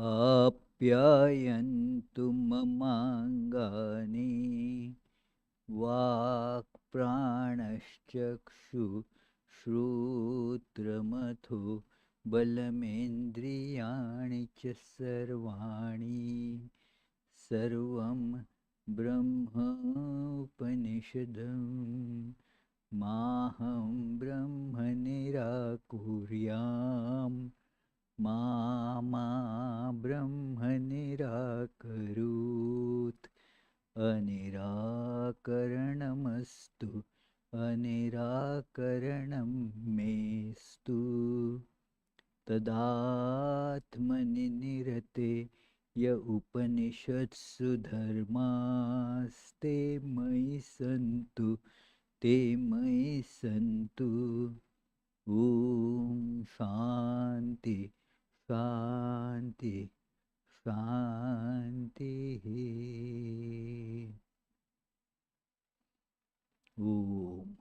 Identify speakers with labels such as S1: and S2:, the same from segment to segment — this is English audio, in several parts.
S1: आप्यायन्तु ममाङ्गानि वाक्प्राणश्चक्षुश्रोत्रमथो बलमेन्द्रियाणि च सर्वाणि सर्वं ब्रह्मोपनिषदं माहं ब्रह्म निराकुर्याम् मा ब्रह्म निराकरोत् अनिराकरणमस्तु अनिराकरणं मेस्तु तदात्मनि निरते य उपनिषत्सु धर्मास्ते मयि सन्तु ते मयि सन्तु ॐ शान्ति शान्ति शान्तिः Om.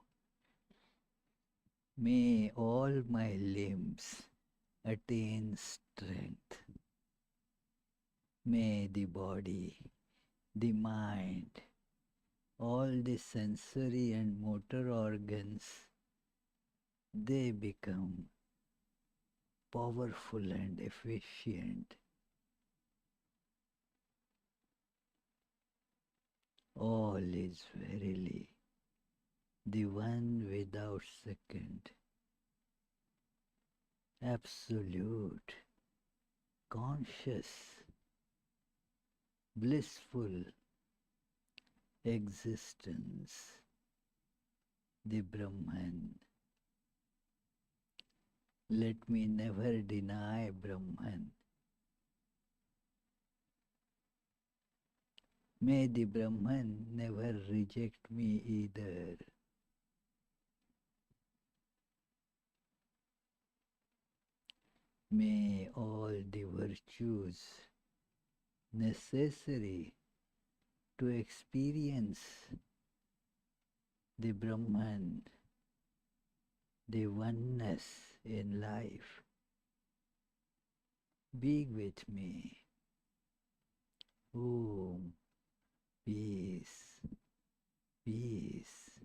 S1: May all my limbs attain strength. May the body, the mind, all the sensory and motor organs, they become powerful and efficient. All is verily the one without second, absolute, conscious, blissful existence, the Brahman. Let me never deny Brahman. May the Brahman never reject me either. May all the virtues necessary to experience the Brahman, the oneness in life, be with me. Om. Peace, peace,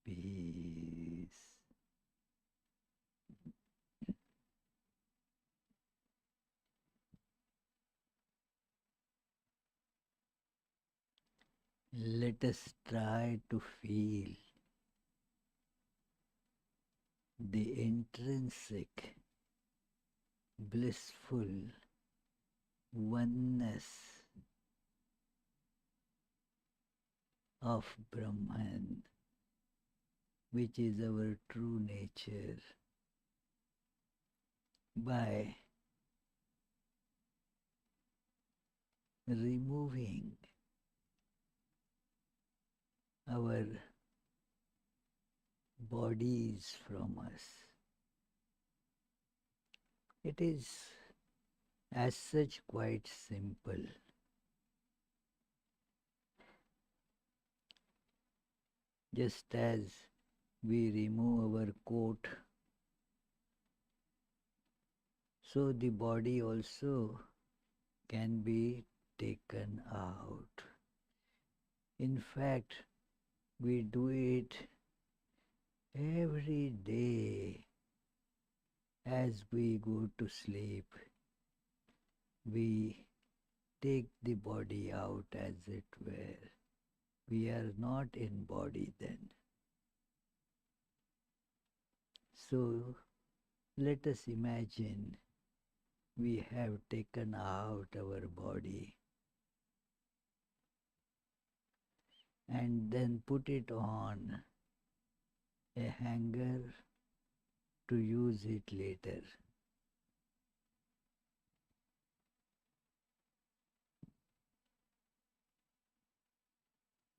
S1: peace. Let us try to feel the intrinsic, blissful oneness of Brahman, which is our true nature, by removing our bodies from us. It is as such quite simple. Just as we remove our coat, so the body also can be taken out. In fact, we do it every day as we go to sleep. We take the body out, as it were. We are not in body then. So let us imagine we have taken out our body and then put it on a hanger to use it later.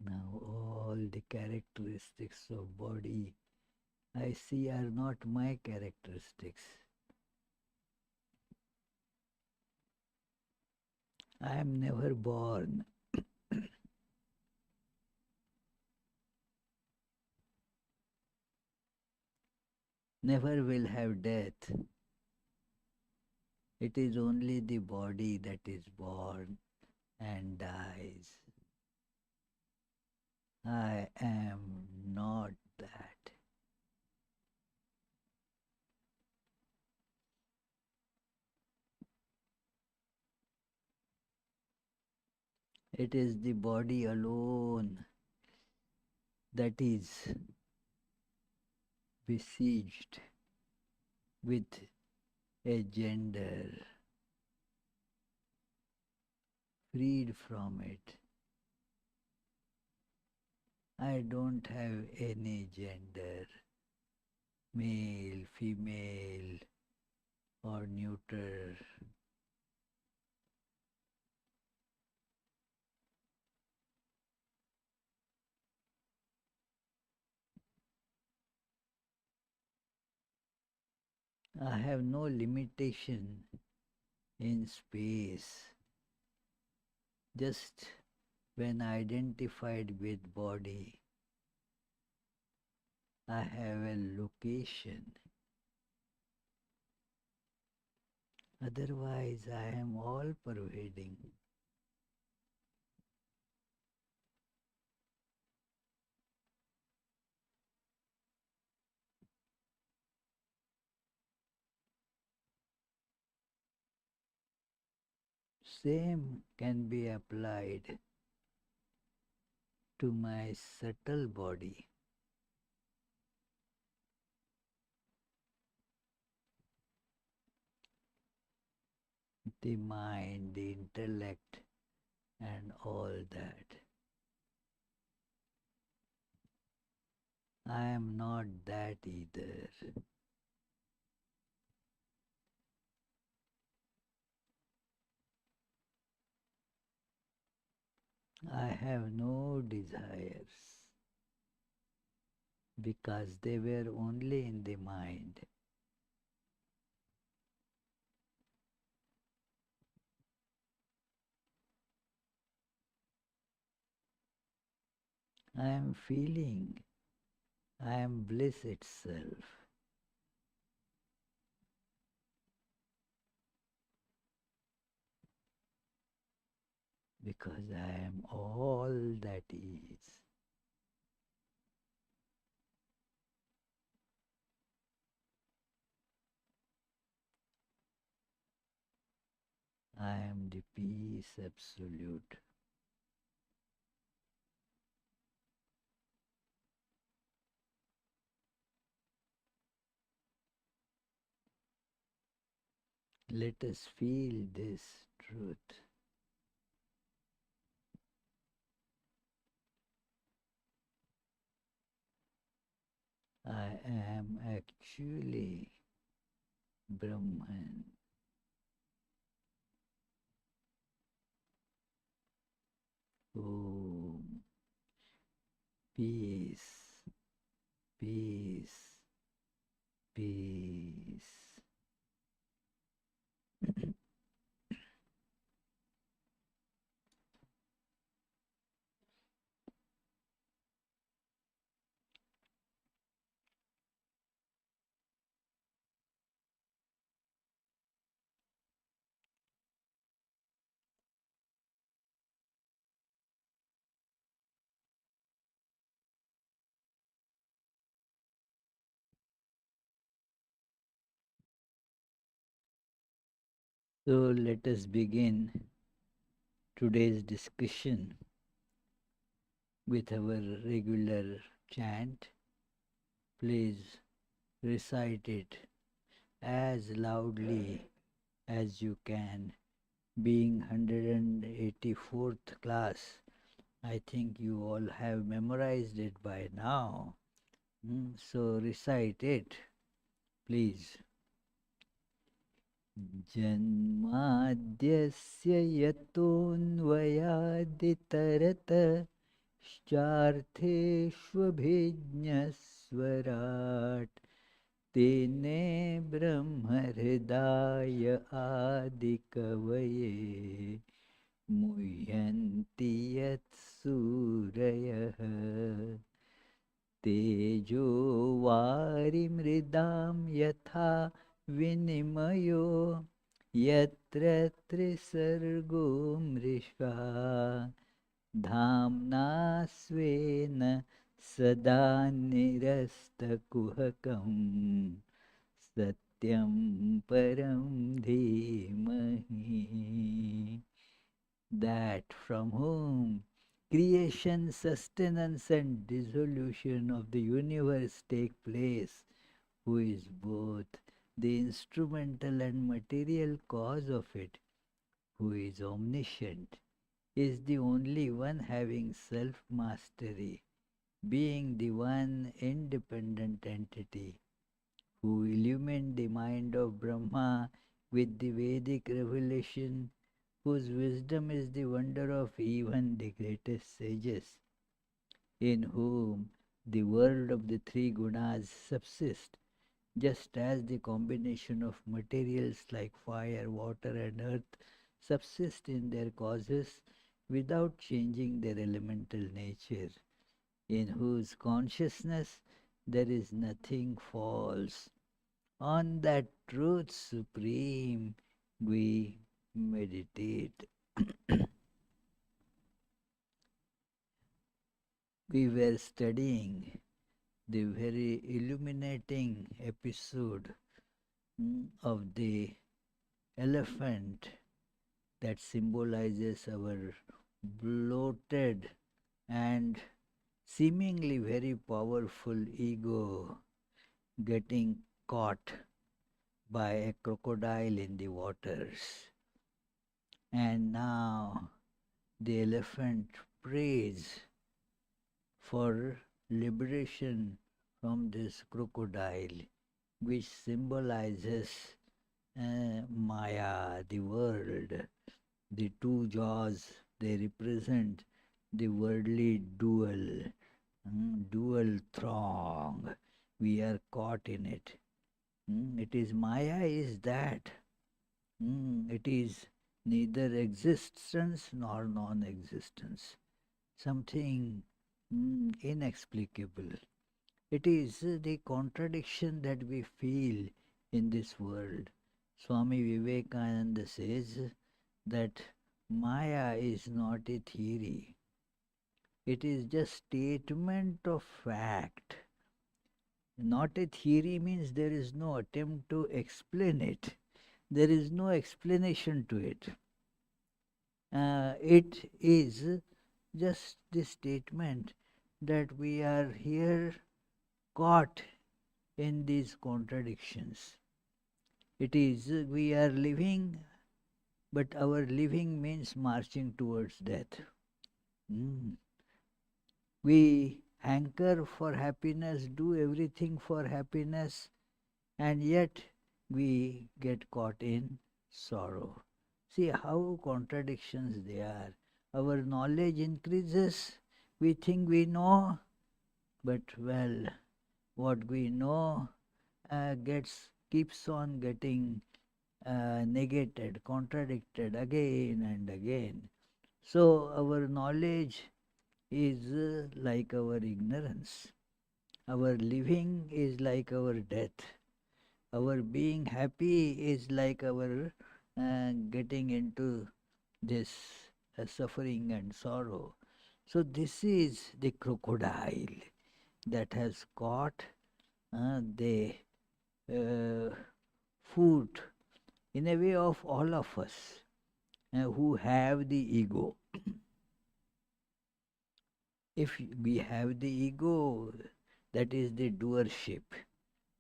S1: Now all the characteristics of body I see are not my characteristics. I am never born. Never will have death. It is only the body that is born and dies. I am not that. It is the body alone that is besieged with a gender, freed from it. I don't have any gender, male, female, or neuter. I have no limitation in space. Just when identified with body, I have a location. Otherwise, I am all pervading. Same can be applied to my subtle body. The mind, the intellect, and all that. I am not that either. I have no desires because they were only in the mind. I am feeling, I am bliss itself. Because I am all that is. I am the peace absolute. Let us feel this truth. I am actually Brahman. Om. Peace, peace, peace. So let us begin today's discussion with our regular chant. Please recite it as loudly as you can. Being 184th class, I think you all have memorized it by now. So recite it, please. जन्माद्यस्य यतोऽन्वयादितरतश्चार्थेष्वभिज्ञस्वराट् तेने ब्रह्महृदाय आदिकवये मुह्यन्ति यत्सूरयः तेजो वारिमृदां यथा विनिमयो Yatra trisargo mrishva dhamna svena sada nirastakuhakam satyam param dhimahi. That from whom creation, sustenance and dissolution of the universe take place, who is both the instrumental and material cause of it, who is omniscient, is the only one having self-mastery, being the one independent entity, who illumined the mind of Brahma with the Vedic revelation, whose wisdom is the wonder of even the greatest sages, in whom the world of the three gunas subsist, just as the combination of materials like fire, water and earth subsist in their causes without changing their elemental nature, in whose consciousness there is nothing false. On that truth supreme we meditate. We were studying the very illuminating episode of the elephant that symbolizes our bloated and seemingly very powerful ego getting caught by a crocodile in the waters. And now the elephant prays for liberation from this crocodile, which symbolizes Maya, the world. The two jaws, they represent the worldly dual throng. We are caught in it. It is Maya is that. It is neither existence nor non-existence. Something inexplicable. It is the contradiction that we feel in this world. Swami Vivekananda says that Maya is not a theory. It is just statement of fact. Not a theory means there is no attempt to explain it. There is no explanation to it. It is just the statement that we are here caught in these contradictions. It is we are living, but our living means marching towards death. We hanker for happiness, do everything for happiness, and yet we get caught in sorrow. See how contradictions they are. Our knowledge increases, we think we know, but well, what we know keeps on getting negated, contradicted again and again. So our knowledge is like our ignorance. Our living is like our death. Our being happy is like our getting into this suffering and sorrow. So this is the crocodile that has caught the food in a way of all of us who have the ego. If we have the ego, that is the doership,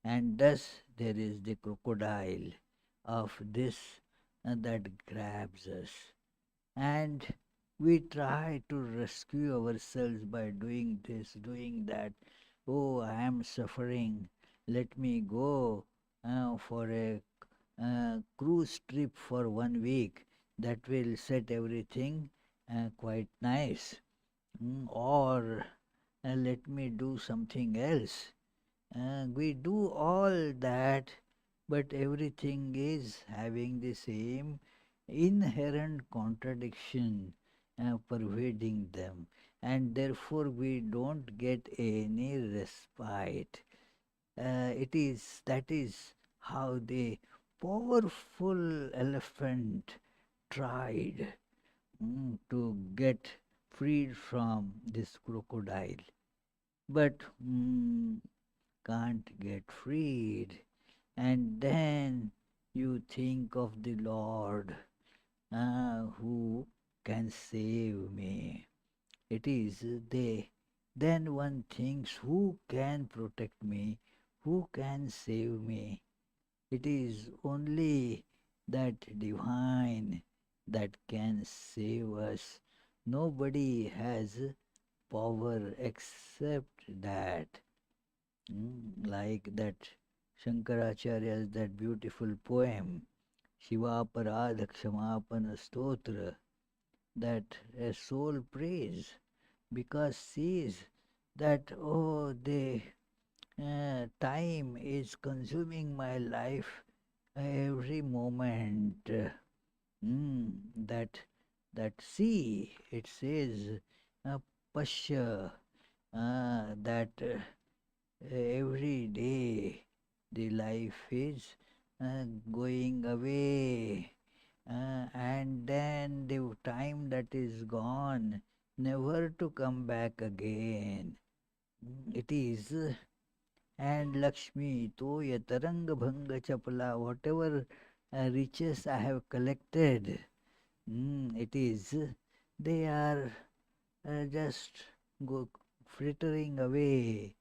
S1: and thus there is the crocodile of this that grabs us. And we try to rescue ourselves by doing this, doing that. Oh, I am suffering. Let me go for a cruise trip for 1 week. That will set everything quite nice. Or let me do something else. We do all that, but everything is having the same inherent contradiction pervading them, and therefore we don't get any respite. That is how the powerful elephant tried to get freed from this crocodile, but can't get freed. And then you think of the Lord who can save me. It is they. Then one thinks, who can protect me? Who can save me? It is only that divine that can save us. Nobody has power except that. Like that Shankaracharya's that beautiful poem, Shiva Paradha Kshamapana Stotra, that a soul prays because sees that, oh, the time is consuming my life every moment. That sea, it says, Pasha, that every day the life is going away, and then the time that is gone, never to come back again. It is, and Lakshmi, Toya, Taranga Bhanga Chapala, whatever riches I have collected, it is, they are just go frittering away.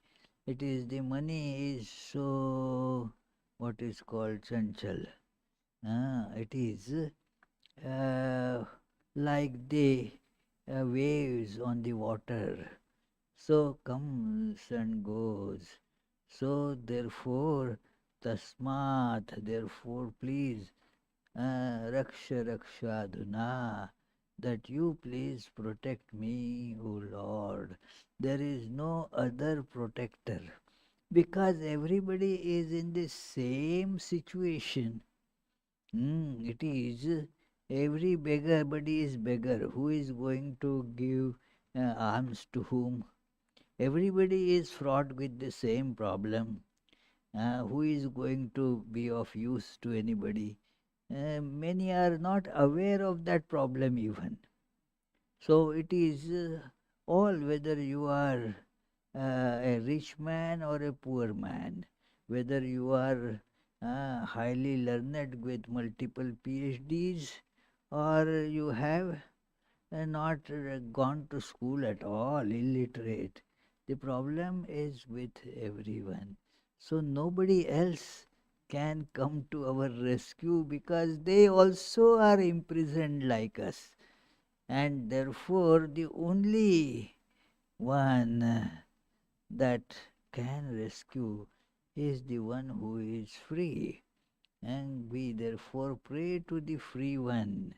S1: It is the money is so, what is called chanchal. It is like the waves on the water. So comes and goes. So therefore, tasmat, therefore please, raksha raksha adhuna, that you please protect me, O Lord. There is no other protector because everybody is in the same situation. It is every beggar is beggar. Who is going to give alms to whom? Everybody is fraught with the same problem. Who is going to be of use to anybody? Many are not aware of that problem even. So it is all, whether you are a rich man or a poor man, whether you are highly learned with multiple PhDs, or you have not gone to school at all, illiterate. The problem is with everyone. So nobody else can come to our rescue because they also are imprisoned like us. And therefore, the only one that can rescue is the one who is free. And we therefore pray to the free one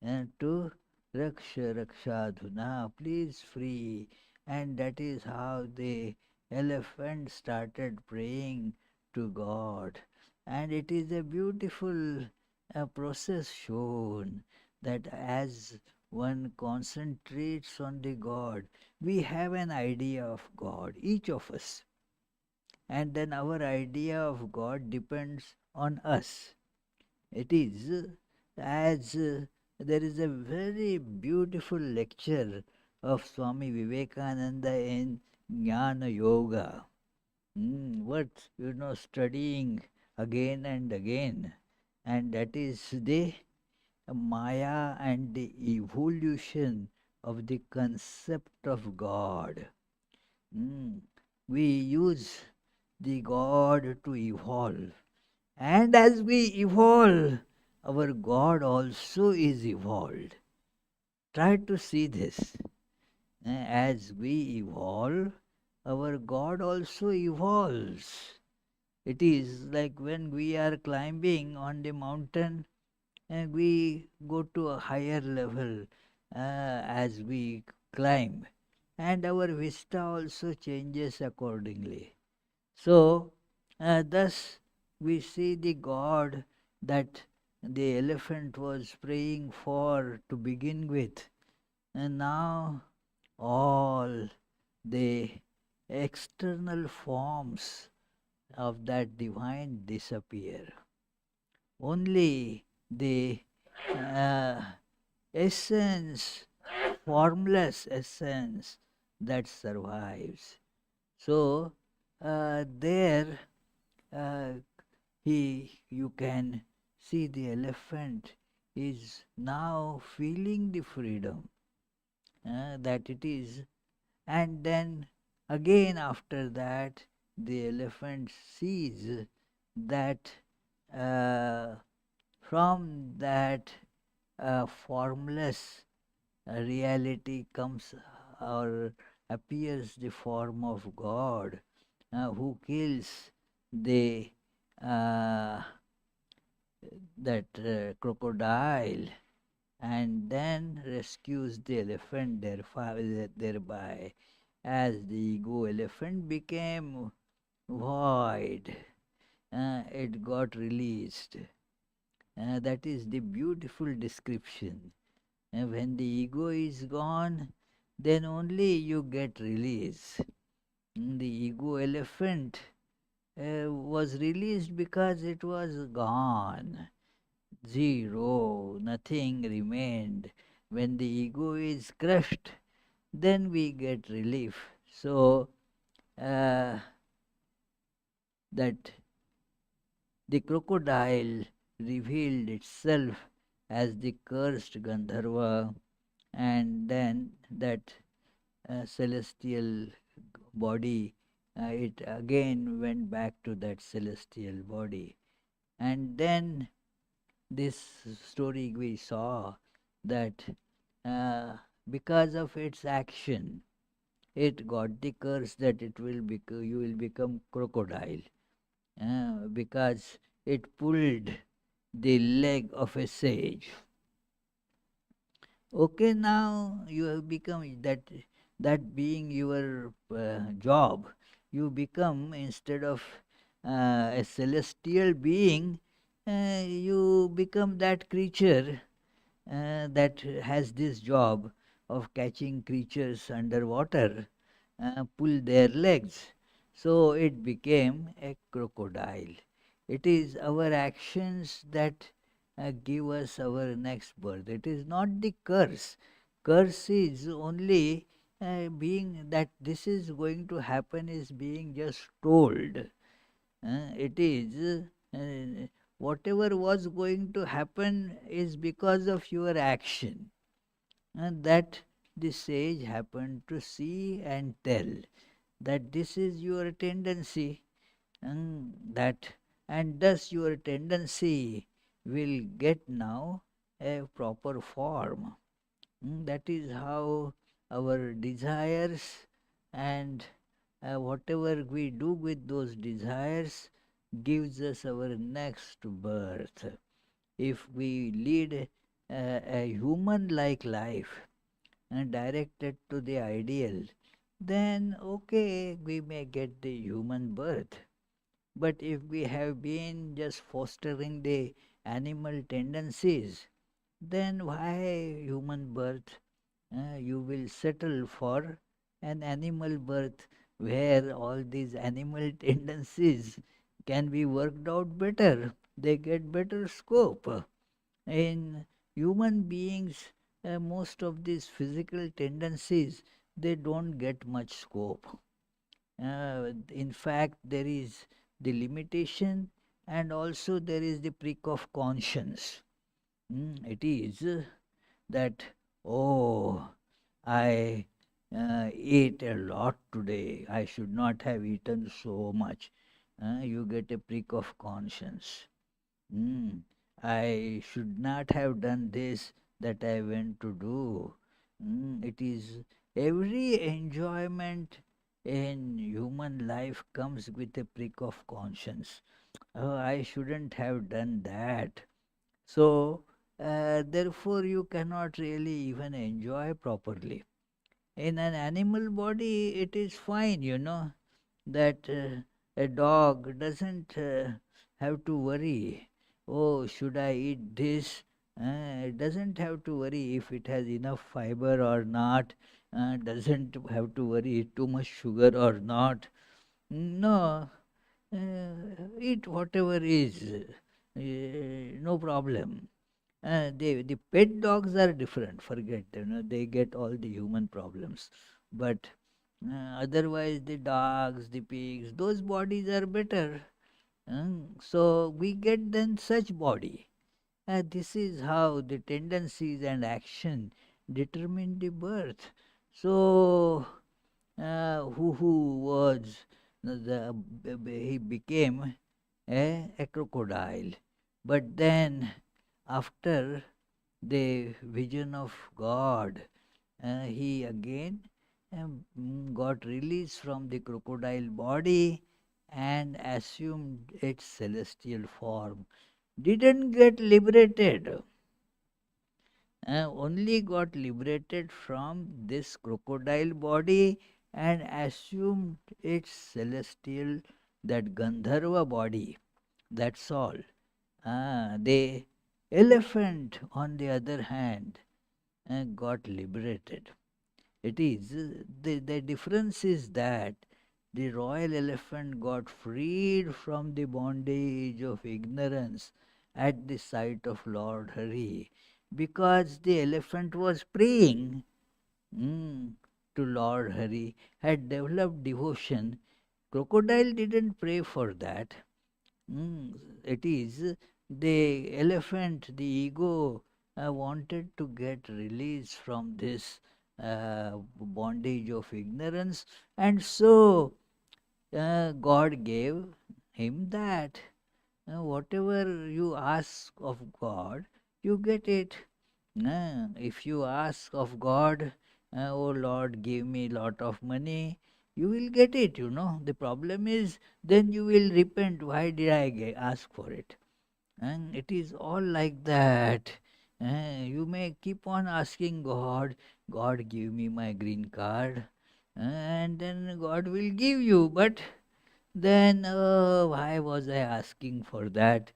S1: and to Raksha Rakshadhuna, please free. And that is how the elephant started praying to God. And it is a beautiful process shown that as one concentrates on the God, we have an idea of God, each of us. And then our idea of God depends on us. It is as there is a very beautiful lecture of Swami Vivekananda in Jnana Yoga. What, studying again and again. And that is the Maya and the evolution of the concept of God. We use the God to evolve. And as we evolve, our God also is evolved. Try to see this. As we evolve, our God also evolves. It is like when we are climbing on the mountain, and we go to a higher level as we climb, and our vista also changes accordingly. So, thus we see the God that the elephant was praying for to begin with, and now all the external forms of that divine disappear. Only the uh, essence, formless essence that survives. So there you can see the elephant is now feeling the freedom that it is, and then again after that the elephant sees that uh, from that formless reality comes or appears the form of God who kills the uh, that crocodile and then rescues the elephant thereby. As the ego elephant became void, it got released. That is the beautiful description. When the ego is gone, then only you get release. The ego elephant was released because it was gone. Zero, nothing remained. When the ego is crushed, then we get relief. So, uh, that the crocodile revealed itself as the cursed Gandharva, and then that celestial body, it again went back to that celestial body. And then this story we saw that uh, because of its action, it got the curse that you will become crocodile because it pulled the leg of a sage. Okay, now you have become that being your job. You become, instead of a celestial being, you become that creature that has this job of catching creatures underwater, pull their legs. So it became a crocodile. It is our actions that give us our next birth. It is not the curse. Curse is only being that this is going to happen is being just told. It is whatever was going to happen is because of your action. And that the sage happened to see and tell that this is your tendency, that and thus your tendency will get now a proper form. That is how our desires and whatever we do with those desires gives us our next birth. If we lead a human like life and directed to the ideal, then okay, we may get the human birth. But if we have been just fostering the animal tendencies, then why human birth? You will settle for an animal birth where all these animal tendencies can be worked out better. They get better scope. In human beings, most of these physical tendencies, they don't get much scope. In fact, there is the limitation and also there is the prick of conscience. It is that, oh, I ate a lot today. I should not have eaten so much. You get a prick of conscience. Mm, I should not have done this that I went to do. It is every enjoyment in human life comes with a prick of conscience. Oh, I shouldn't have done that. So, therefore, you cannot really even enjoy properly. In an animal body, it is fine, that a dog doesn't have to worry, oh, should I eat this? It doesn't have to worry if it has enough fiber or not, doesn't have to worry too much sugar or not. No, eat whatever is. no problem. The pet dogs are different. Forget, they get all the human problems. But otherwise, the dogs, the pigs, those bodies are better. So we get then such body. This is how the tendencies and action determine the birth. So who was he became a crocodile. But then, after the vision of God, he again got released from the crocodile body and assumed its celestial form. Didn't get liberated, only got liberated from this crocodile body and assumed its celestial, that Gandharva body. That's all. The elephant, on the other hand, got liberated. It is the difference is that the royal elephant got freed from the bondage of ignorance at the sight of Lord Hari, because the elephant was praying mm, to Lord Hari, had developed devotion. Crocodile didn't pray for that. It is the elephant, the ego, wanted to get release from this bondage of ignorance, and so God gave him that. Whatever you ask of God, you get it. If you ask of God, oh Lord, give me lot of money, you will get it. The problem is, then you will repent. Why did I ask for it? And it is all like that. You may keep on asking God, God, give me my green card, and then God will give you. But then, why was I asking for that?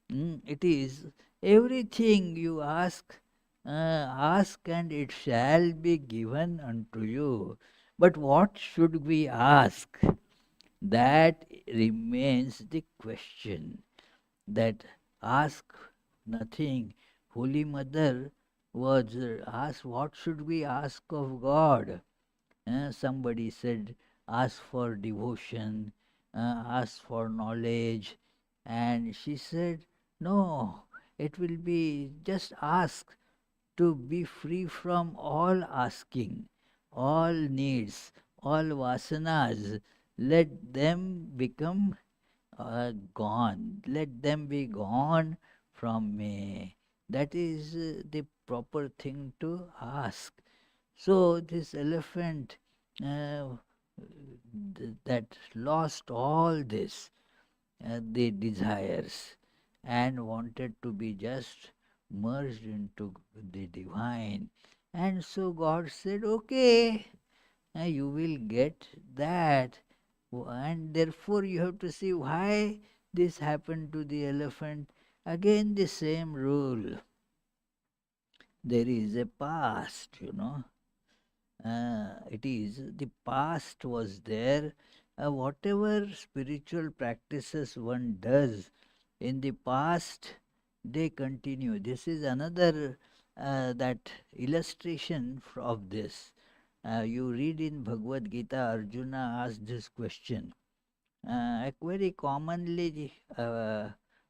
S1: It is everything you ask and it shall be given unto you. But what should we ask? That remains the question. That ask nothing. Holy Mother was asked, what should we ask of God? Somebody said, ask for devotion, ask for knowledge. And she said, no, it will be just ask to be free from all asking, all needs, all vasanas. Let them become gone. Let them be gone from me. That is the proper thing to ask. So this elephant that lost all this, the desires, and wanted to be just merged into the divine. And so God said, okay, you will get that. And therefore you have to see why this happened to the elephant. Again the same rule. There is a past. It is the past was there. Whatever spiritual practices one does in the past, they continue. This is another that illustration of this. You read in Bhagavad Gita, Arjuna asked this question. A very commonly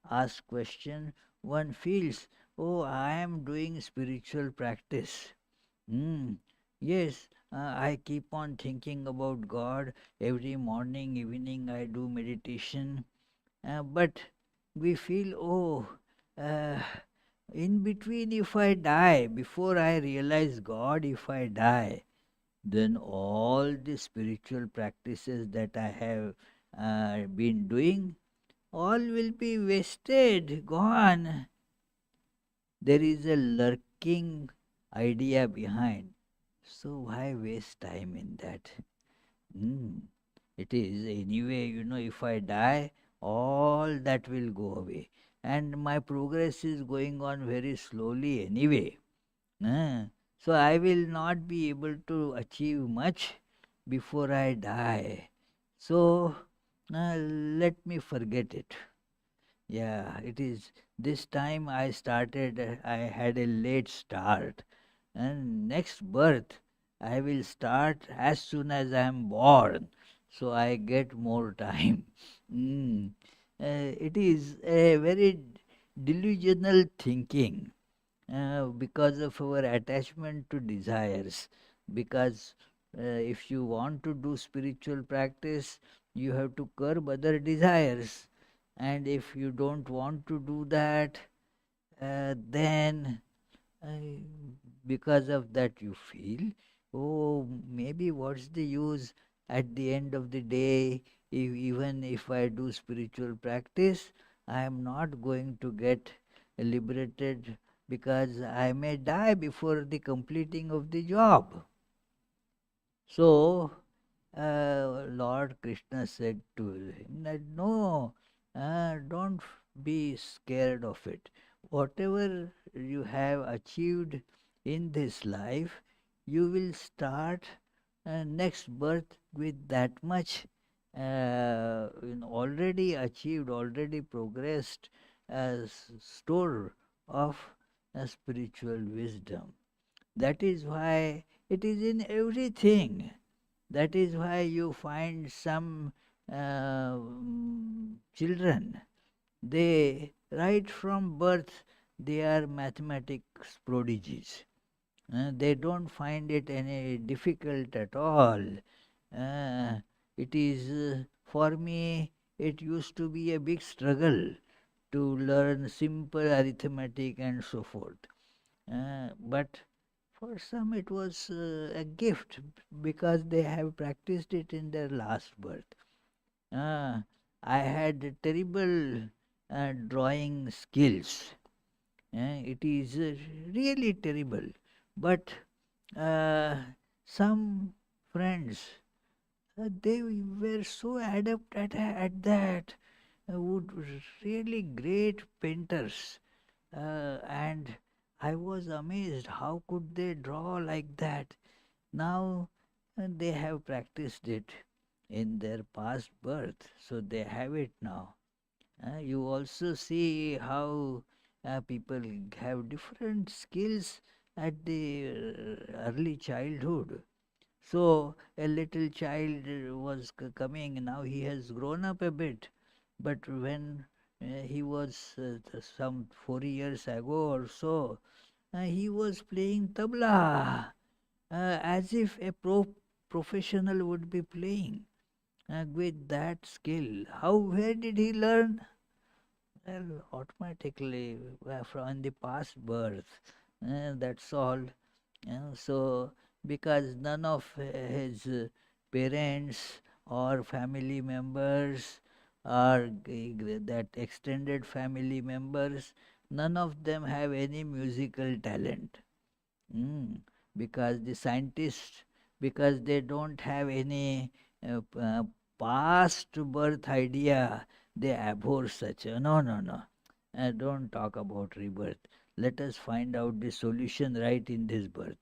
S1: asked question. One feels, oh, I am doing spiritual practice. Hmm. Yes, I keep on thinking about God every morning, evening. I do meditation, but we feel, oh, uh, in between, if I die, before I realize God, if I die, then all the spiritual practices that I have been doing, all will be wasted, gone. There is a lurking idea behind. So why waste time in that? Hmm. It is anyway, if I die, all that will go away. And my progress is going on very slowly anyway. So I will not be able to achieve much before I die. So let me forget it. Yeah, it is. This time I started, I had a late start. And next birth, I will start as soon as I am born. So I get more time. Mm. It is a very delusional thinking because of our attachment to desires. Because if you want to do spiritual practice, you have to curb other desires. And if you don't want to do that, then uh, because of that you feel, oh, maybe what's the use at the end of the day, if, even if I do spiritual practice, I am not going to get liberated because I may die before the completing of the job. So Lord Krishna said to him that no, don't be scared of it. Whatever you have achieved in this life, you will start next birth with that much already achieved, already progressed as store of spiritual wisdom. That is why it is in everything. That is why you find some children, they right from birth they are mathematics prodigies. They don't find it any difficult at all. Uh, it is for me. It used to be a big struggle to learn simple arithmetic and so forth. But for some it was a gift because they have practiced it in their last birth. Uh, I had terrible drawing skills. It is really terrible. But uh, some friends, they were so adept at that, would really great painters. And I was amazed how could they draw like that. Now they have practiced it in their past birth, so they have it now. You also see how people have different skills at the early childhood. So a little child was coming, now he has grown up a bit. But when he was some 4 years ago or so, he was playing tabla as if a professional would be playing with that skill. Where did he learn? Well, automatically from the past birth. That's all. So, because none of his parents or family members or that extended family members, none of them have any musical talent. Mm, because the scientists, because they don't have any past birth idea, they abhor such. No, no, no. Don't talk about rebirth. Let us find out the solution right in this birth.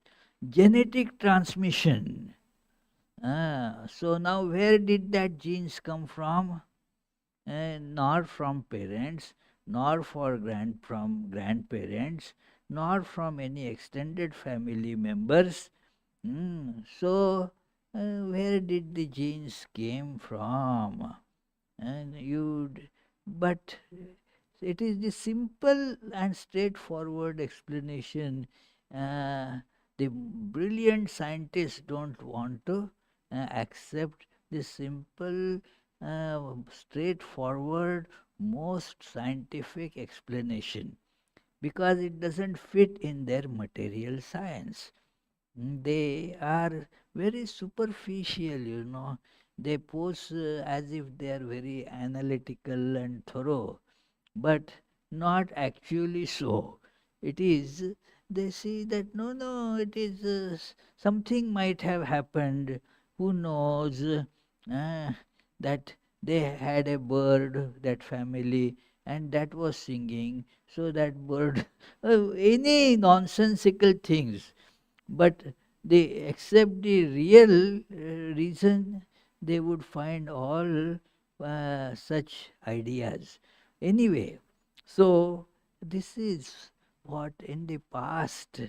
S1: Genetic transmission. So now where did that genes come from? Nor from parents, nor from grandparents, nor from any extended family members. So, where did the genes came from? And but it is the simple and straightforward explanation. Uh, the brilliant scientists don't want to accept the simple, straightforward, most scientific explanation because it doesn't fit in their material science. They are very superficial. They pose as if they are very analytical and thorough, but not actually so. It is, they see that no, no, it is something might have happened. Who knows? That they had a bird, that family, and that was singing. So that bird, any nonsensical things, but they accept the real reason, they would find all such ideas. Anyway, so this is what in the past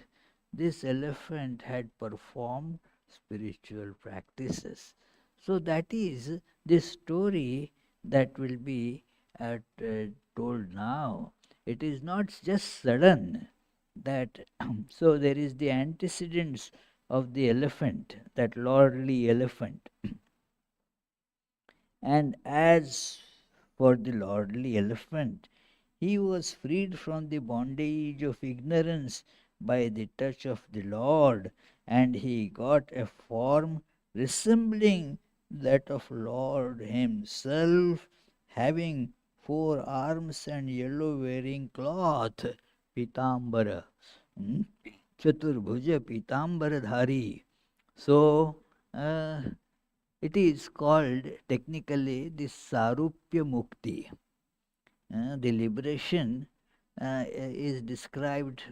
S1: this elephant had performed spiritual practices. So that is the story that will be told now. It is not just sudden that so there is the antecedents of the elephant, that lordly elephant. And as for the lordly elephant, he was freed from the bondage of ignorance by the touch of the Lord, and he got a form resembling that of Lord himself, having 4 arms and yellow wearing cloth, pitambara, hmm? Chaturbhuja pitambaradhari. So, it is called technically the Sarupya Mukti. The liberation is described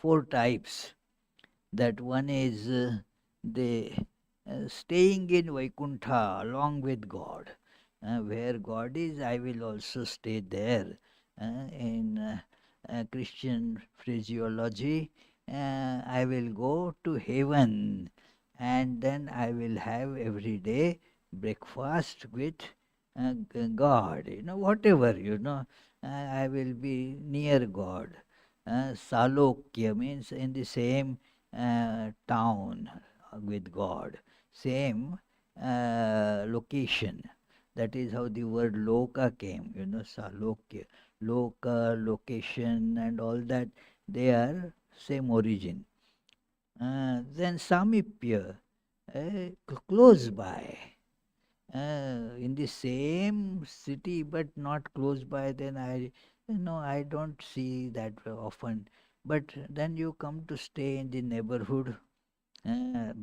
S1: 4 types. That one is the staying in Vaikuntha along with God. Where God is, I will also stay there. In Christian phraseology, I will go to heaven, and then I will have every day breakfast with God. Whatever, I will be near God. Salokya means in the same town with God, same location. That is how the word loka came, salokya. Loka, location, and all that, they are same origin. Then samipya, close by. In the same city but not close by, then I don't see that often. But then you come to stay in the neighborhood,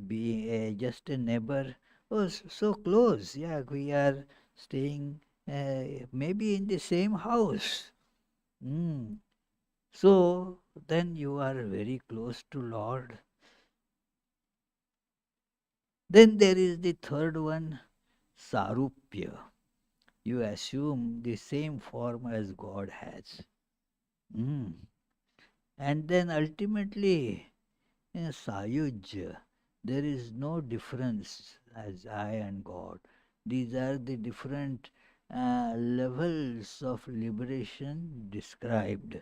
S1: be just a neighbor. Oh, so close. Yeah, we are staying maybe in the same house. Mm. So then you are very close to Lord. Then there is the third one, Sarupya. You assume the same form as God has. Mm. And then ultimately, Sayuj, there is no difference as I and God. These are the different levels of liberation described.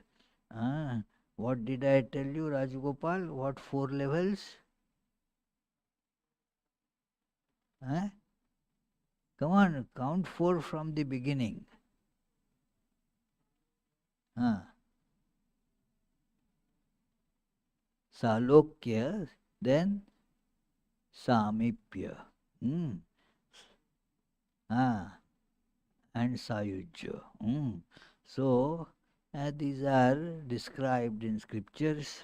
S1: Uh, what did I tell you, Rajgopal? What 4 levels? Huh? Come on, count 4 from the beginning. Huh? Salokya, then Samipya. Hmm. Ah, and Sayujya. So, these are described in scriptures.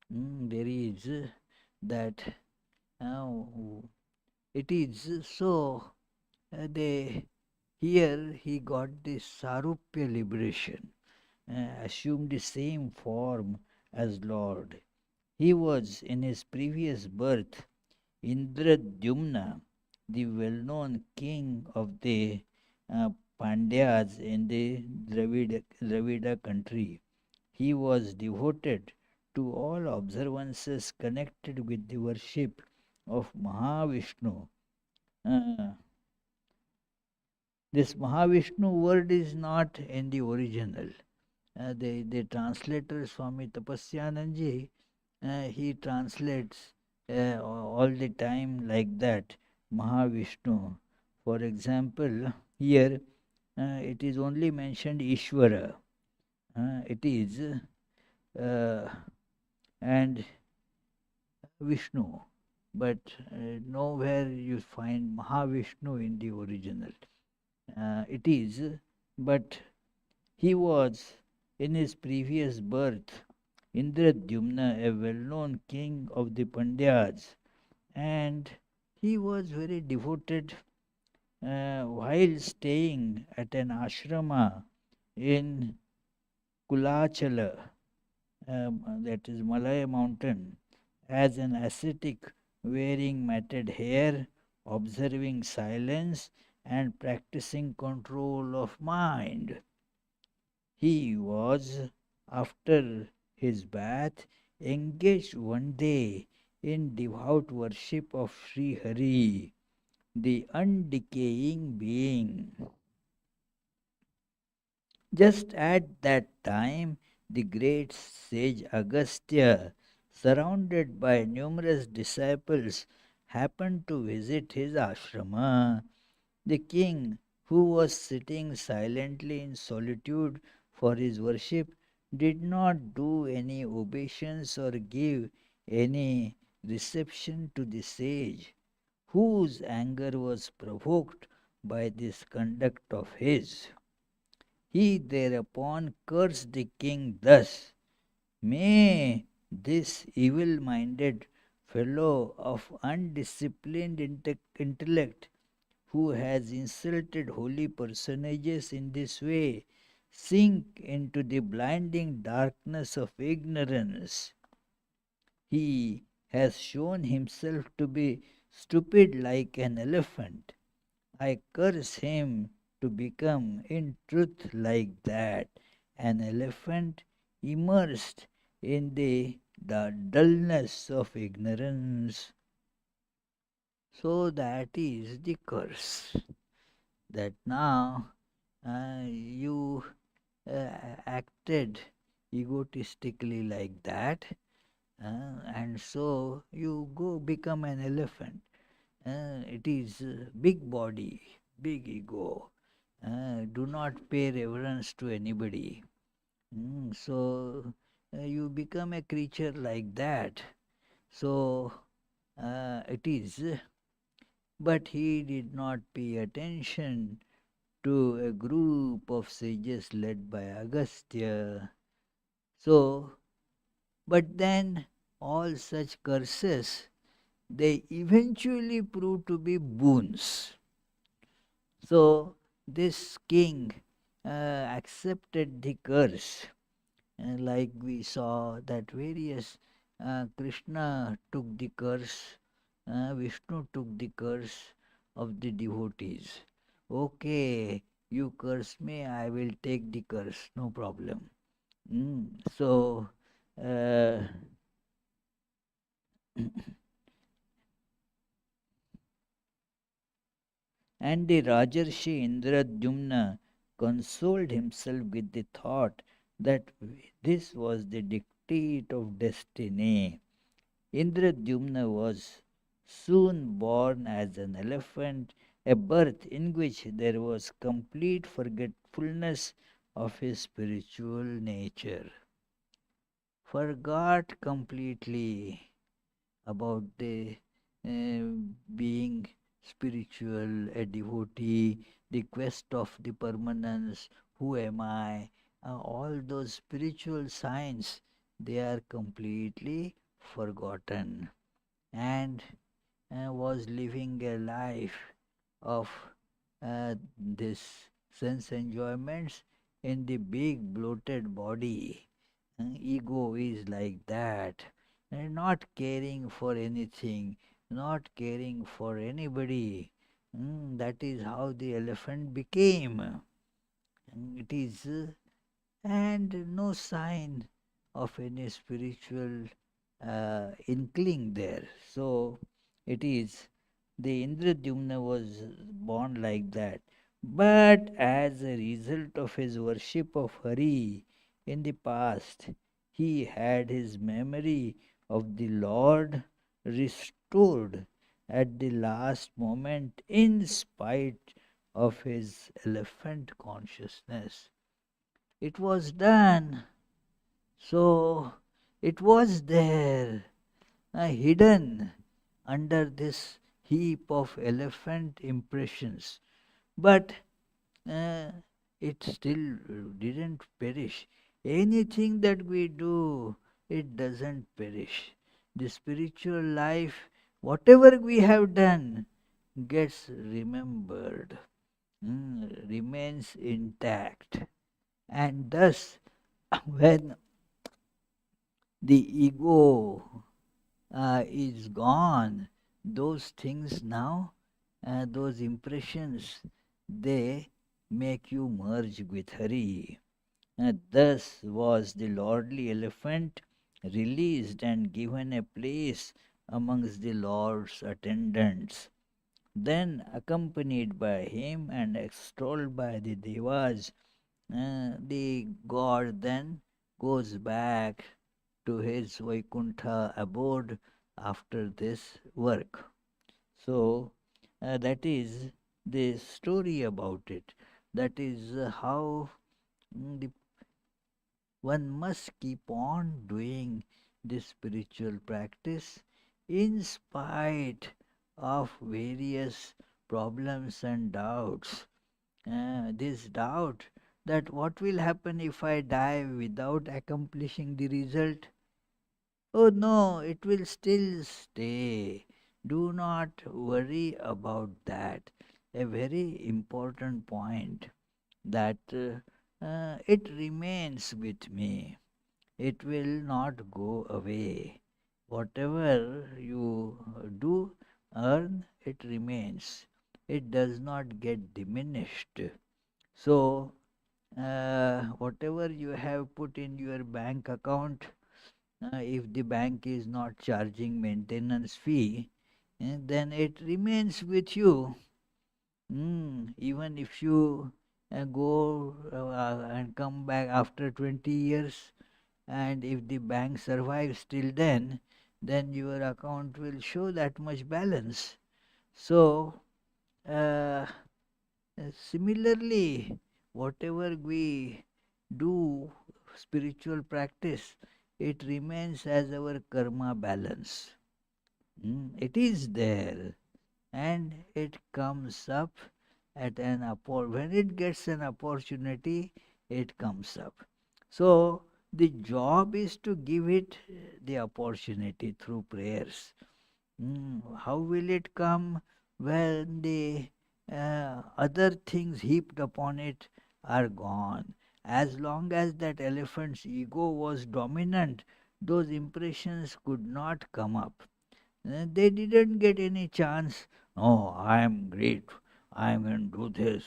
S1: There is that uh, it is so they here he got this Sarupya liberation, assumed the same form as Lord. He was in his previous birth Indradyumna, the well-known king of the uh, Pandyas in the Dravida country. He was devoted to all observances connected with the worship of Mahavishnu. Uh, this Mahavishnu word is not in the original. The translator Swami Tapasyananji, he translates all the time like that, Mahavishnu. For example, here it is only mentioned Ishvara. It is and Vishnu, but nowhere you find Mahavishnu in the original. It is, but he was in his previous birth Indradyumna, a well-known king of the Pandyas, and he was very devoted while staying at an ashrama in Kulachala, that is Malaya mountain, as an ascetic wearing matted hair, observing silence, and practicing control of mind. He was, after his bath, engaged one day in devout worship of Sri Hari, the undecaying being. Just at that time, the great sage Agastya, surrounded by numerous disciples, happened to visit his ashrama. The king, who was sitting silently in solitude for his worship, did not do any obeisance or give any reception to the sage, whose anger was provoked by this conduct of his. He thereupon cursed the king thus: "May this evil minded fellow of undisciplined intellect, who has insulted holy personages in this way, sink into the blinding darkness of ignorance. He has shown himself to be stupid like an elephant. I curse him to become in truth like that, an elephant immersed in the dullness of ignorance." So that is the curse. That now you acted egotistically like that, and so you go become an elephant. It is big body, big ego. Do not pay reverence to anybody. So you become a creature like that. So it is. But he did not pay attention to a group of sages led by Agastya. So, but then all such curses, they eventually prove to be boons. So this king accepted the curse, like we saw that various Krishna took the curse, Vishnu took the curse of the devotees. Okay, you curse me, I will take the curse, no problem. So, uh, and the Rajarshi Indradyumna consoled himself with the thought that this was the dictate of destiny. Indradyumna was soon born as an elephant, a birth in which there was complete forgetfulness of his spiritual nature. Forgot completely about the uh, being spiritual, a devotee, the quest of the permanence, who am I, all those spiritual signs, they are completely forgotten, and was living a life of this sense enjoyments in the big bloated body. Ego is like that, not caring for anything, not caring for anybody. That is how the elephant became. It is, and no sign of any spiritual inkling there. So it is, the Indradyumna was born like that. But as a result of his worship of Hari in the past, he had his memory of the Lord restored at the last moment in spite of his elephant consciousness. It was done. So it was there, hidden under this heap of elephant impressions. But uh, it still didn't perish. Anything that we do, it doesn't perish. The spiritual life, whatever we have done, gets remembered, remains intact. And thus, when the ego is gone, those things now, those impressions, they make you merge with Hari. Thus was the lordly elephant released and given a place amongst the Lord's attendants. Then, accompanied by him and extolled by the Devas, the god then goes back to his Vaikuntha abode after this work. So, that is the story about it. That is how the one must keep on doing this spiritual practice in spite of various problems and doubts. This doubt that what will happen if I die without accomplishing the result? Oh no, it will still stay. Do not worry about that. A very important point that it remains with me. It will not go away. Whatever you do, earn, it remains. It does not get diminished. So, whatever you have put in your bank account, if the bank is not charging maintenance fee, then it remains with you. Even if you go and come back after 20 years, and if the bank survives till then your account will show that much balance. So, uh, similarly, whatever we do, spiritual practice, it remains as our karma balance. It is there and it comes up at when it gets an opportunity, it comes up. So the job is to give it the opportunity through prayers. How will it come when the other things heaped upon it are gone? As long as that elephant's ego was dominant, those impressions could not come up. They didn't get any chance. Oh, I am great. I am going to do this.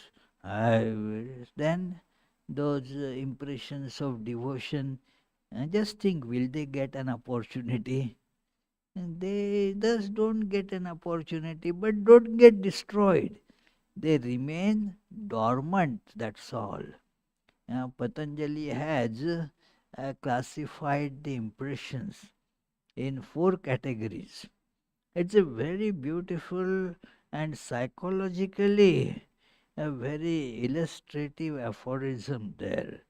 S1: Then those impressions of devotion, just think, will they get an opportunity? And they thus don't get an opportunity, but don't get destroyed. They remain dormant, that's all. Patanjali has classified the impressions in four categories. It's a very beautiful and psychologically a very illustrative aphorism there.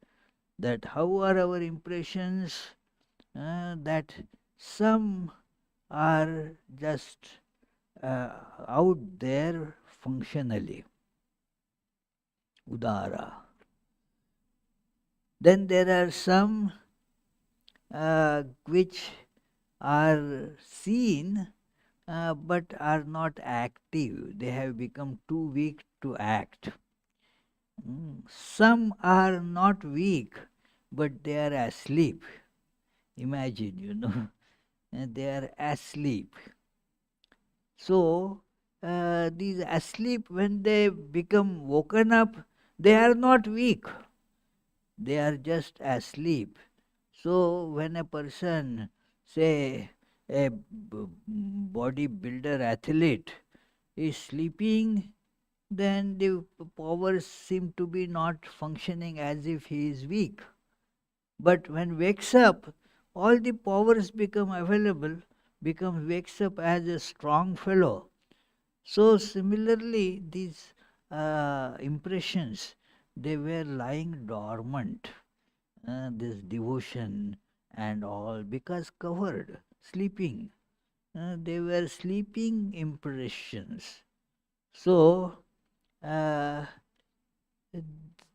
S1: That how are our impressions? That some are just out there functionally, udara. Then there are some which are seen but are not active. They have become too weak to act. Some are not weak, but they are asleep. Imagine, they are asleep. So, these asleep, when they become woken up, they are not weak. They are just asleep. So, when a person, say, a bodybuilder athlete, is sleeping, then the powers seem to be not functioning as if he is weak. But when wakes up, all the powers become available, wakes up as a strong fellow. So similarly, these impressions, they were lying dormant. This devotion and all, because covered, sleeping. They were sleeping impressions. So, uh,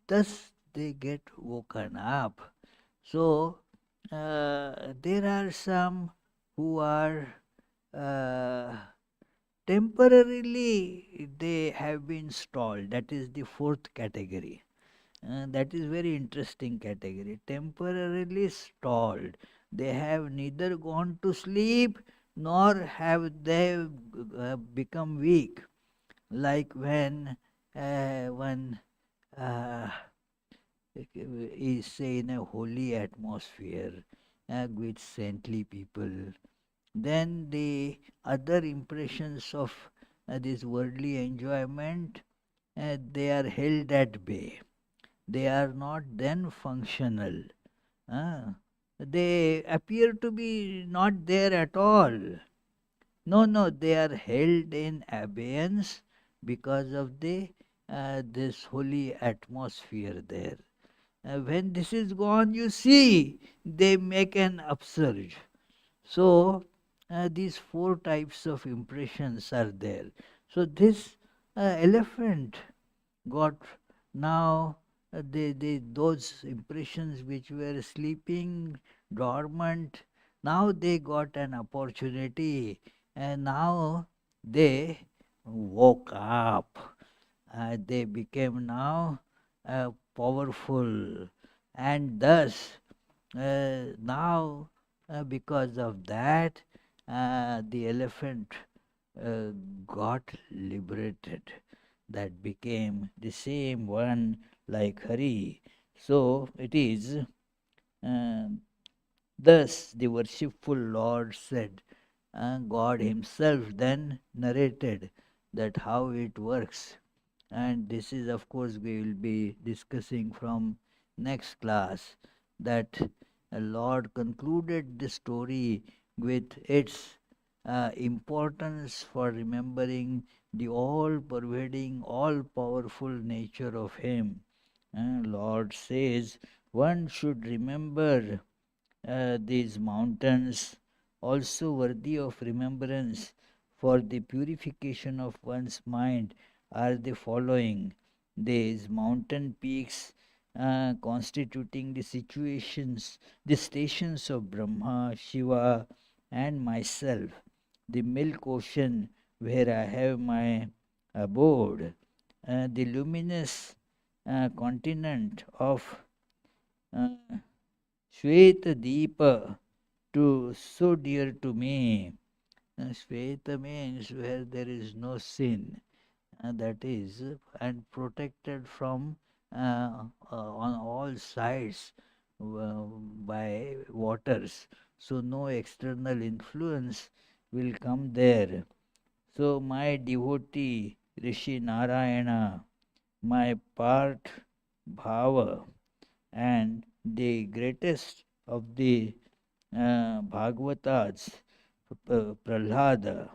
S1: thus they get woken up. So, there are some who are uh, temporarily they have been stalled. That is the fourth category. That is very interesting category. Temporarily stalled. They have neither gone to sleep nor have they become weak. Like when one uh, is say in a holy atmosphere with saintly people. Then the other impressions of this worldly enjoyment, they are held at bay. They are not then functional. Uh, they appear to be not there at all. No, no, they are held in abeyance because of the this holy atmosphere there. When this is gone, you see, they make an upsurge. So, these four types of impressions are there. So, this elephant got now those impressions which were sleeping dormant, now they got an opportunity, and now they woke up. They became now powerful, and thus now because of that the elephant uh, got liberated, that became the same one like Hari. So it is, uh, thus the worshipful Lord said, God Himself then narrated that how it works. And this is, of course, we will be discussing from next class, that Lord concluded the story with its importance for remembering the all pervading, all powerful nature of Him. Lord says one should remember these mountains, also worthy of remembrance for the purification of one's mind, are the following. These mountain peaks constituting the stations of Brahma, Shiva, and myself, the milk ocean where I have my abode, the luminous continent of uh, Shweta to so dear to me. Shweta means where there is no sin, that is, and protected from on all sides by waters. So no external influence will come there. So my devotee Rishi Narayana, my part Bhava, and the greatest of the Bhagavatas, Prahlada,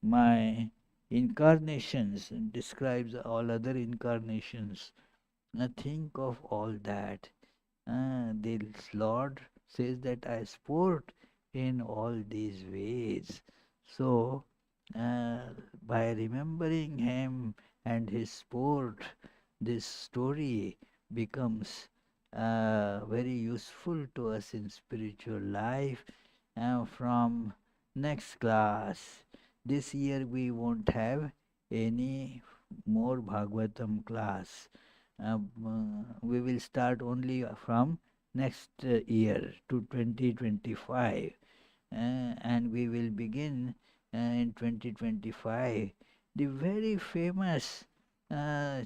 S1: my incarnations, describes all other incarnations. Now think of all that. The Lord says that I sport in all these ways. So, uh, by remembering Him and His sport, this story becomes very useful to us in spiritual life. From next class, this year we won't have any more Bhagavatam class. We will start only from next year to 2025, and we will begin in 2025 the very famous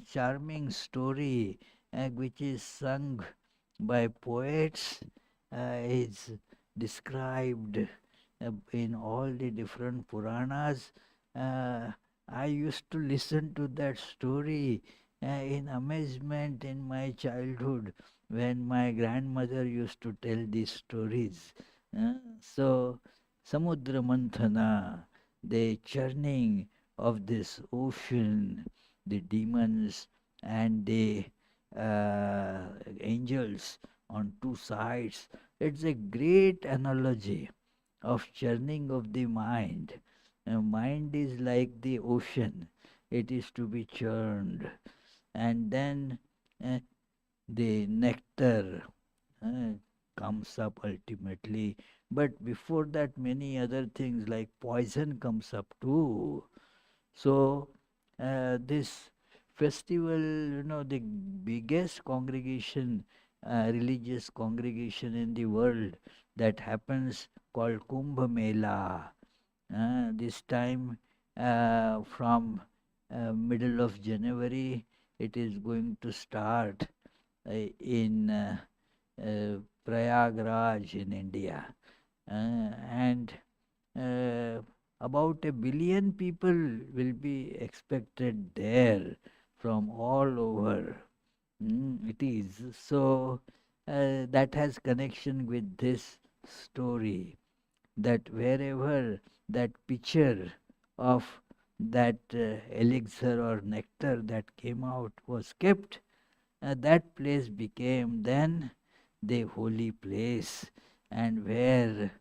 S1: charming story which is sung by poets, is described in all the different Puranas. Uh, I used to listen to that story in amazement in my childhood when my grandmother used to tell these stories. So, Samudra Manthana, the churning of this ocean, the demons and the angels on two sides. It's a great analogy of churning of the mind. Mind is like the ocean, it is to be churned, and then uh, the nectar uh, comes up ultimately. But before that, many other things like poison comes up too. So, this festival, the biggest congregation, religious congregation in the world that happens called Kumbh Mela. This time, from middle of January, it is going to start. in Prayagraj in India. And uh, about 1 billion people will be expected there from all over. It is. So that has connection with this story, that wherever that pitcher of that elixir or nectar that came out was kept, that place became then the holy place, and where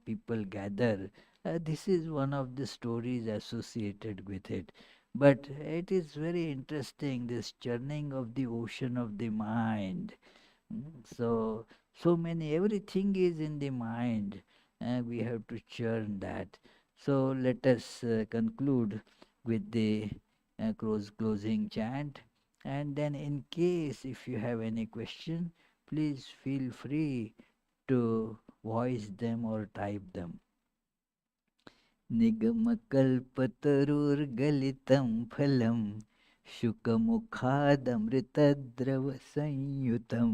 S1: people gather. This is one of the stories associated with it. But it is very interesting, this churning of the ocean of the mind. So, so many, everything is in the mind. We have to churn that. So, let us conclude with the closing chant. And then, in case if you have any question, please feel free to voice them or type them. निगमकल्पतरुर्गलितं फलं शुकमुखादमृतद्रवसंयुतं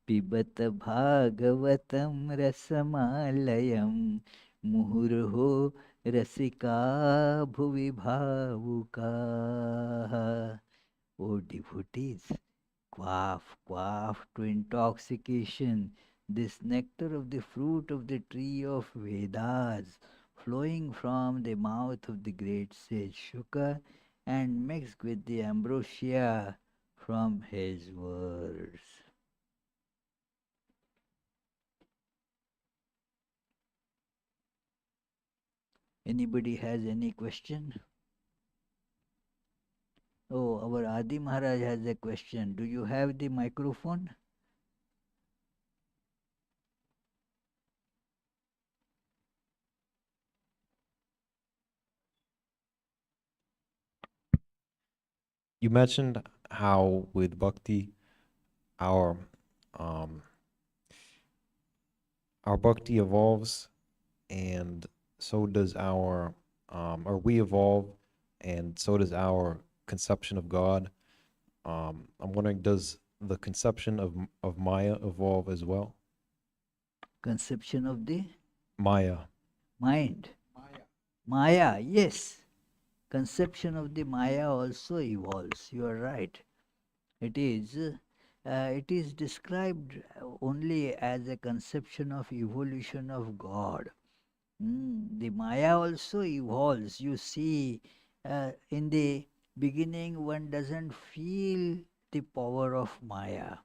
S1: पिबत भागवतं रसमालयं मुहुर्हो रसिका भुवि भावुकाः. O devotees, quaff, quaff to intoxication this nectar of the fruit of the tree of Vedas, flowing from the mouth of the great sage Shuka and mixed with the ambrosia from his words. Anybody has any question? Oh, our Adi Maharaj has a question. Do you have the microphone?
S2: You mentioned how with bhakti, our um, our bhakti evolves, and so does our or we evolve, and so does our conception of God. I'm wondering, does the conception of Maya evolve as well?
S1: Conception of the
S2: Maya.
S1: mind. Maya, yes. Conception of the Maya also evolves. You are right. It is described only as a conception of evolution of God. The Maya also evolves. You see, in the beginning, one doesn't feel the power of Maya.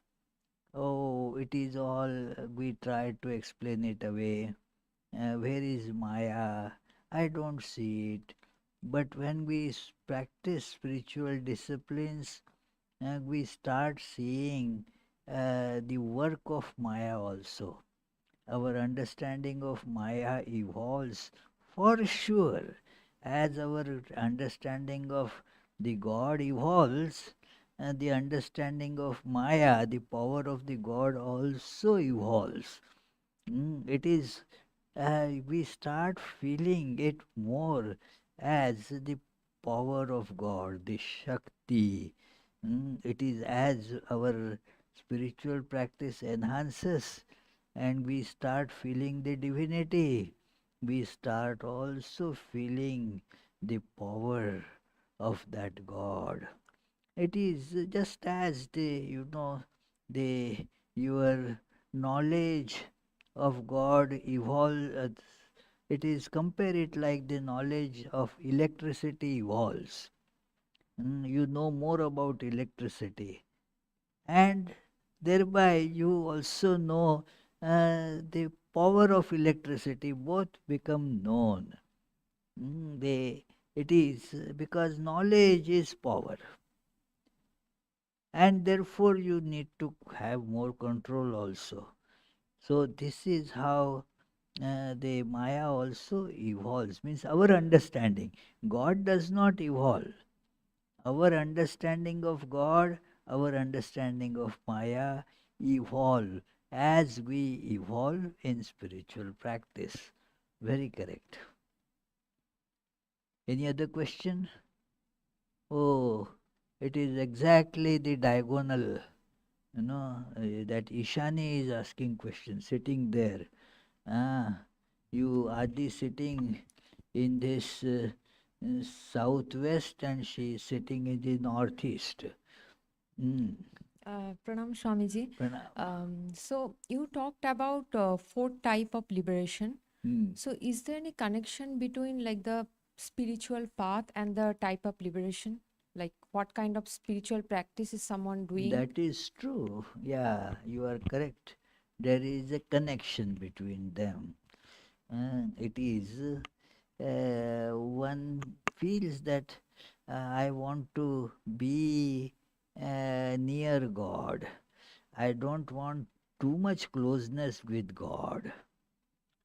S1: Oh, it is all, we try to explain it away. Where is Maya? I don't see it. But when we practice spiritual disciplines, we start seeing the work of Maya also. Our understanding of Maya evolves for sure. As our understanding of the God evolves, the understanding of Maya, the power of the God, also evolves. It is, we start feeling it more as the power of God, the Shakti. It is as our spiritual practice enhances and we start feeling the divinity, we start also feeling the power of that God. It is just as the your knowledge of God evolves. It is, compare it like the knowledge of electricity evolves. You know more about electricity, and thereby you also know the power of electricity. Both become known. It is because knowledge is power, and therefore you need to have more control also. So this is how the Maya also evolves. Means our understanding. God does not evolve. Our understanding of God, our understanding of Maya evolve as we evolve in spiritual practice. Very correct. Any other question? Oh, It is exactly the diagonal, that Ishani is asking questions, sitting there. Ah, you Adi sitting in this southwest and she is sitting in the northeast. Mm.
S3: Pranam Swamiji.
S1: Pranam.
S3: So you talked about four type of liberation.
S1: Mm.
S3: So is there any connection between like the spiritual path and the type of liberation? Like what kind of spiritual practice is someone doing?
S1: That is true. Yeah, you are correct. There is a connection between them. It is one feels that I want to be near God. I don't want too much closeness with God.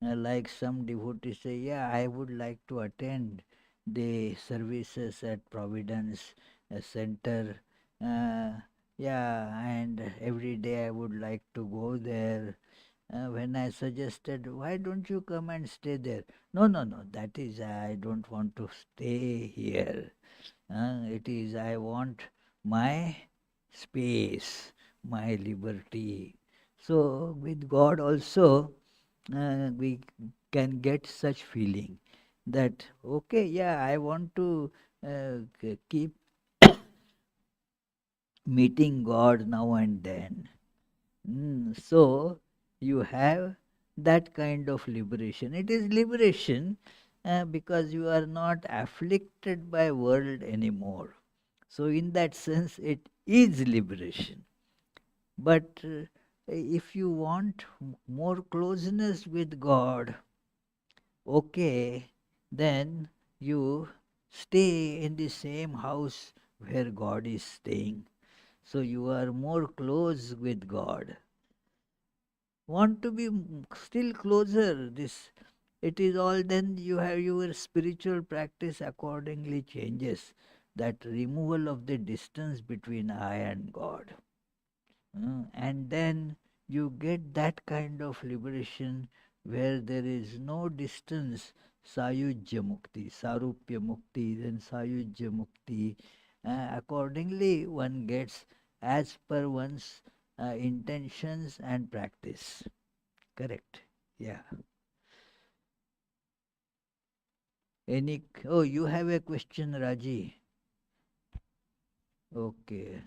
S1: Like some devotees say, yeah, I would like to attend the services at Providence Center. Uh, yeah, and every day I would like to go there. When I suggested, why don't you come and stay there? No, no, no, that is, I don't want to stay here. It is, I want my space, my liberty. So, with God also, we can get such feeling that, okay, yeah, I want to keep meeting God now and then. So you have that kind of liberation. It is liberation because you are not afflicted by world anymore. So in that sense, it is liberation. But if you want more closeness with God, okay, then you stay in the same house where God is staying. So you are more close with God. Want to be still closer, this it is all, then you have your spiritual practice accordingly changes, that removal of the distance between I and God. And then you get that kind of liberation where there is no distance. Sayujya mukti, sarupya mukti, then sayujya mukti. Accordingly one gets as per one's intentions and practice. Correct. Yeah. Any? Oh, you have a question, Raji. Okay.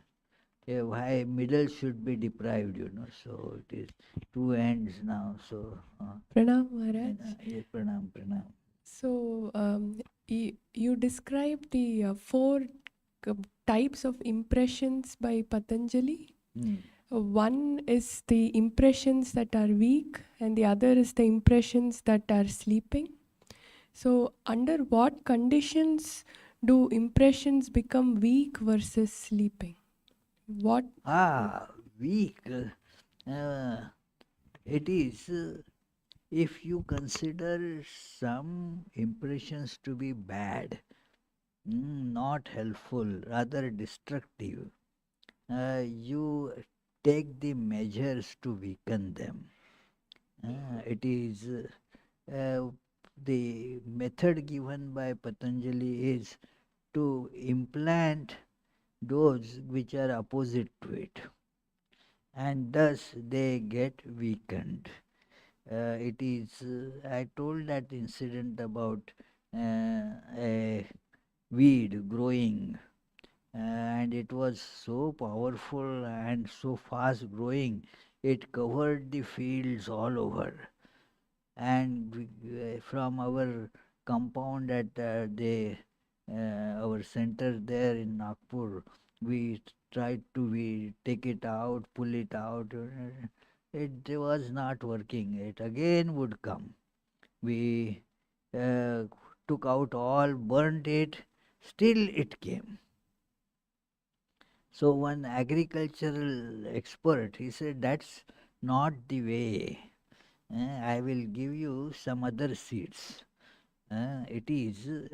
S1: Yeah, why middle should be deprived, So it is two ends now. So,
S4: Pranam Maharaj.
S1: yes, pranam, pranam.
S4: So you described the four types of impressions by Patanjali.
S1: Hmm.
S4: One is the impressions that are weak, and the other is the impressions that are sleeping. So, under what conditions do impressions become weak versus sleeping? What?
S1: Weak. It is if you consider some impressions to be bad, not helpful, rather destructive, you take the measures to weaken them. It is the method given by Patanjali is to implant those which are opposite to it, and thus they get weakened. It is, I told that incident about a weed growing, and it was so powerful and so fast growing, it covered the fields all over. And from our compound at our center there in Nagpur, we tried to take it out, pull it out. It was not working. It again would come. We uh, took out all, burnt it, still it came. So one agricultural expert, he said, that's not the way. I will give you some other seeds. It is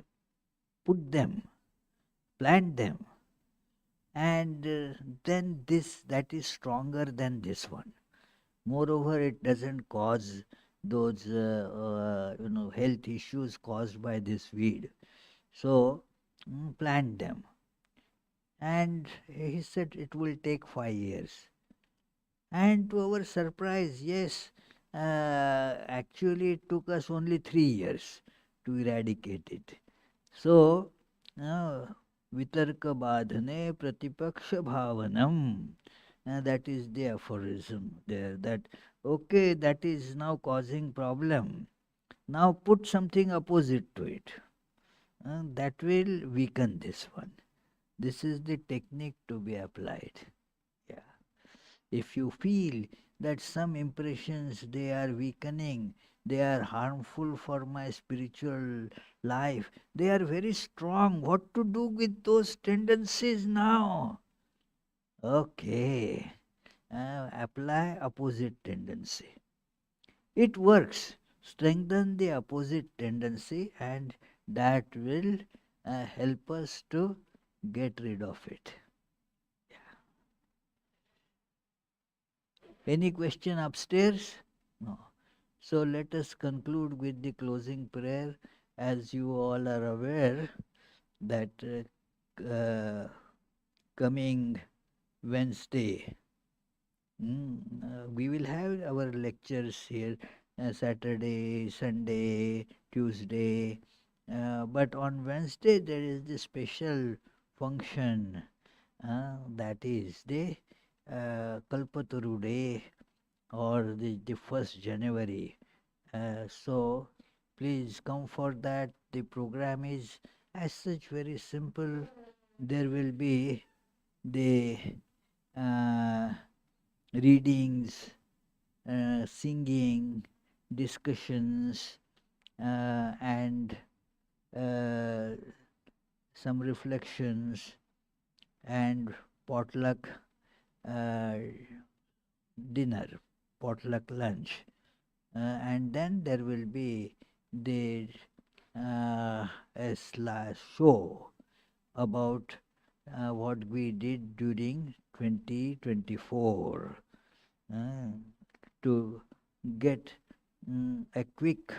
S1: put them, plant them, and then this that is stronger than this one. Moreover, it doesn't cause those health issues caused by this weed. So plant them. And he said it will take 5 years. And to our surprise, yes, actually it took us only 3 years to eradicate it. So, vitarka badhane pratipaksha bhavanam. That is the aphorism there. That okay, that is now causing problem. Now put something opposite to it. That will weaken this one. This is the technique to be applied. Yeah. If you feel that some impressions they are weakening, they are harmful for my spiritual life, they are very strong. What to do with those tendencies now? Okay, apply opposite tendency. It works. Strengthen the opposite tendency, and that will help us to get rid of it. Any question upstairs? No. So let us conclude with the closing prayer. As you all are aware that coming Wednesday, we will have our lectures here Saturday, Sunday, Tuesday. But on Wednesday there is the special function, that is the Kalpataru Day, or the 1st January. So please come for that. The program is as such very simple. There will be the uh, readings, singing, discussions, and uh, some reflections, and potluck uh, dinner, potluck lunch. And then there will be the a show about what we did during 2024, uh, to get a quick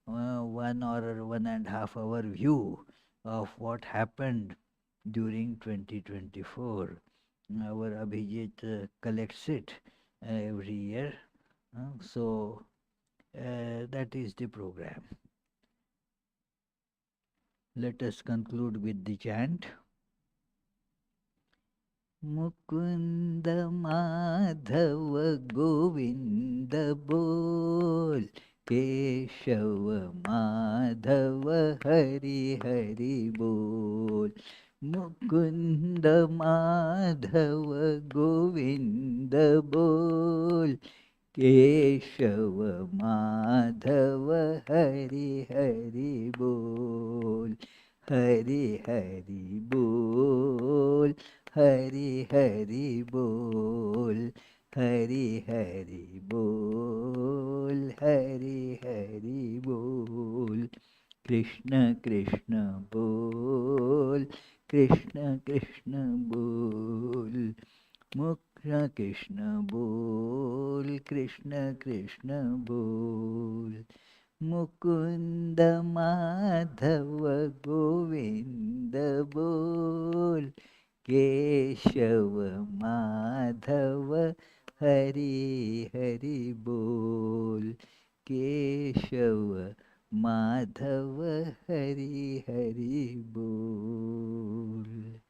S1: 1 or 1.5 hour view of what happened during 2024. Our Abhijit collects it every year. So that is the program. Let us conclude with the chant. Mukund Madhav Govind बोल, केशव माधव हरि हरि बोल. मुकुंद माधव गोविंद बोल, केशव माधव हरि हरि बोल. हरि हरि बोल, हरि हरि बोल, हरि हरि बोल, हरि हरि बोल. कृष्ण कृष्ण बोल, कृष्ण कृष्ण बोल. मुख्य कृष्ण बोल, कृष्ण कृष्ण बोल. मुकुंद माधव गोविंद बोल, केशव माधव हरि हरि बोल. केशव माधव हरि हरि बोल.